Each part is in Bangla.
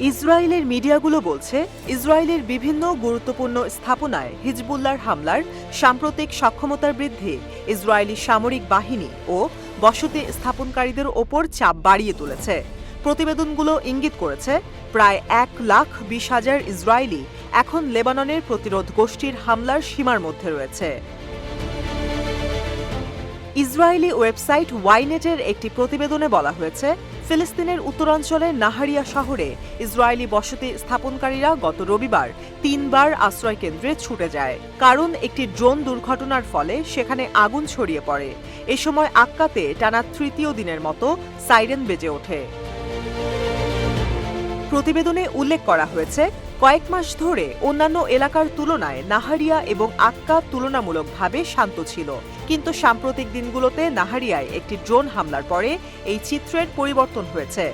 ইসরায়েলের মিডিয়াগুলো বলছে, ইসরায়েলের বিভিন্ন গুরুত্বপূর্ণ স্থাপনায় হিজবুল্লাহর হামলার সাম্প্রতিক সক্ষমতার বৃদ্ধি ইসরায়েলি সামরিক বাহিনী ও বসতি স্থাপনকারীদের ওপর চাপ বাড়িয়ে তুলেছে। প্রতিবেদনগুলো ইঙ্গিত করেছে, প্রায় 1,20,000 ইসরায়েলি এখন লেবাননের প্রতিরোধ গোষ্ঠীর হামলার সীমার মধ্যে রয়েছে। ইসরায়েলি ওয়েবসাইট ওয়াইনেটের একটি প্রতিবেদনে বলা হয়েছে, ফিলিস্তিনের উত্তরাঞ্চলের নাহারিয়া শহরে ইসরায়েলি বসতি স্থাপনকারীরা গত রবিবার 3 বার আশ্রয়কেন্দ্রে ছুটে যায়, কারণ একটি ড্রোন দুর্ঘটনার ফলে সেখানে আগুন ছড়িয়ে পড়ে। এ সময় আক্কাতে টানা তৃতীয় দিনের মতো সাইরেন বেজে ওঠে। প্রতিবেদনে উল্লেখ করা হয়েছে, কয়েক মাস ধরে অন্যান্য এলাকার তুলনায় নাহারিয়া এবং আক্কা তুলনামূলকভাবে শান্ত ছিল, কিন্তু সাম্প্রতিক দিনগুলোতে নাহারিয়ায় একটি ড্রোন হামলার পরে এই চিত্রের পরিবর্তন হয়েছে।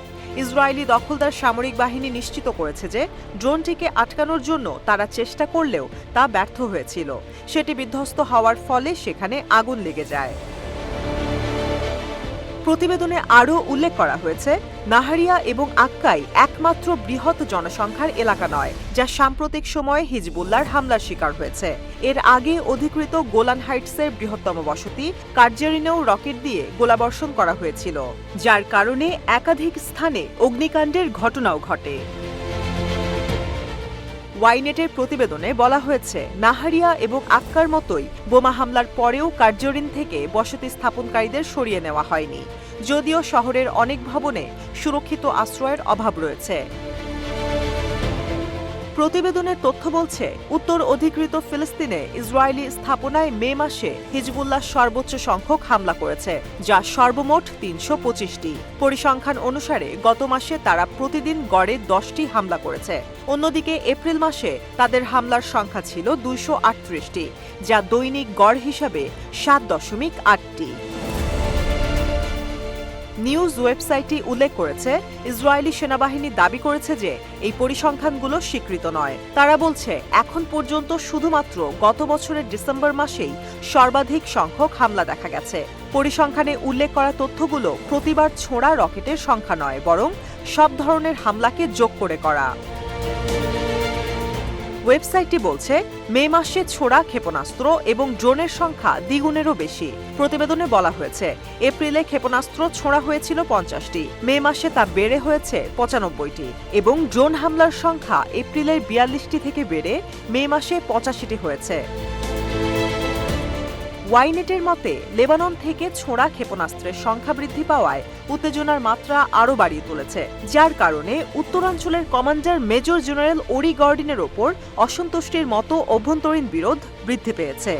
ইসরায়েলি দখলদার সামরিক বাহিনী নিশ্চিত করেছে যে ড্রোনটিকে আটকানোর জন্য তারা চেষ্টা করলেও তা ব্যর্থ হয়েছিল। সেটি বিধ্বস্ত হওয়ার ফলে সেখানে আগুন লেগে যায়। প্রতিবেদনে আরও উল্লেখ করা হয়েছে, নাহারিয়া এবং আক্কাই একমাত্র বৃহৎ জনসংখ্যার এলাকা নয় যা সাম্প্রতিক সময়ে হিজবুল্লাহর হামলার শিকার হয়েছে। এর আগে অধিকৃত গোলান হাইটসের বৃহত্তম বসতি কার্জারিনেও রকেট দিয়ে গোলাবর্ষণ করা হয়েছিল, যার কারণে একাধিক স্থানে অগ্নিকাণ্ডের ঘটনাও ঘটে। ওয়াইনেটের প্রতিবেদনে বলা হয়েছে, নাহারিয়া এবং আক্কার মতোই বোমা হামলার পরেও কার্জরিন থেকে বসতি স্থাপনকারীদের সরিয়ে নেওয়া হয়নি, যদিও শহরের অনেক ভবনে সুরক্ষিত আশ্রয়ের অভাব রয়েছে। প্রতিবেদনের তথ্য বলছে, উত্তর অধিকৃত ফিলিস্তিনে ইসরায়েলি স্থাপনায় মে মাসে হিজবুল্লাহ সর্বোচ্চ সংখ্যক হামলা করেছে, যা সর্বমোট 325টি। পরিসংখ্যান অনুসারে গত মাসে তারা প্রতিদিন গড়ে 10টি হামলা করেছে। অন্যদিকে এপ্রিল মাসে তাদের হামলার সংখ্যা ছিল 238টি, যা দৈনিক গড় হিসাবে 7.8টি। নিউজ ওয়েবসাইটটি উল্লেখ করেছে, ইসরায়েলি সেনাবাহিনী দাবি করেছে যে এই পরিসংখ্যানগুলো স্বীকৃত নয়। তারা বলছে, এখন পর্যন্ত শুধুমাত্র গত বছরের ডিসেম্বর মাসেই সর্বাধিক সংখ্যক হামলা দেখা গেছে। পরিসংখ্যানে উল্লেখ করা তথ্যগুলো প্রতিবার ছোঁড়া রকেটের সংখ্যা নয়, বরং সব ধরনের হামলাকে যোগ করে করা। ওয়েবসাইটটি বলছে, মে মাসে ছোড়া ক্ষেপণাস্ত্র এবং ড্রোনের সংখ্যা দ্বিগুণেরও বেশি। প্রতিবেদনে বলা হয়েছে, এপ্রিলে ক্ষেপণাস্ত্র ছোড়া হয়েছিল 50টি, মে মাসে তা বেড়ে হয়েছে 95টি, এবং ড্রোন হামলার সংখ্যা এপ্রিলের 42টি থেকে বেড়ে মে মাসে 85টি হয়েছে। ওয়াইনেটের মতে, লেবানন থেকে ছোড়া ক্ষেপণাস্ত্রের সংখ্যা বৃদ্ধি পাওয়ায় উত্তেজনার মাত্রা আরও বাড়িয়ে তুলেছে, যার কারণে উত্তরাঞ্চলের কমান্ডার মেজর জেনারেল ওরি গর্ডিনের ওপর অসন্তুষ্টির মতো অভ্যন্তরীণ বিরোধ বৃদ্ধি পেয়েছে।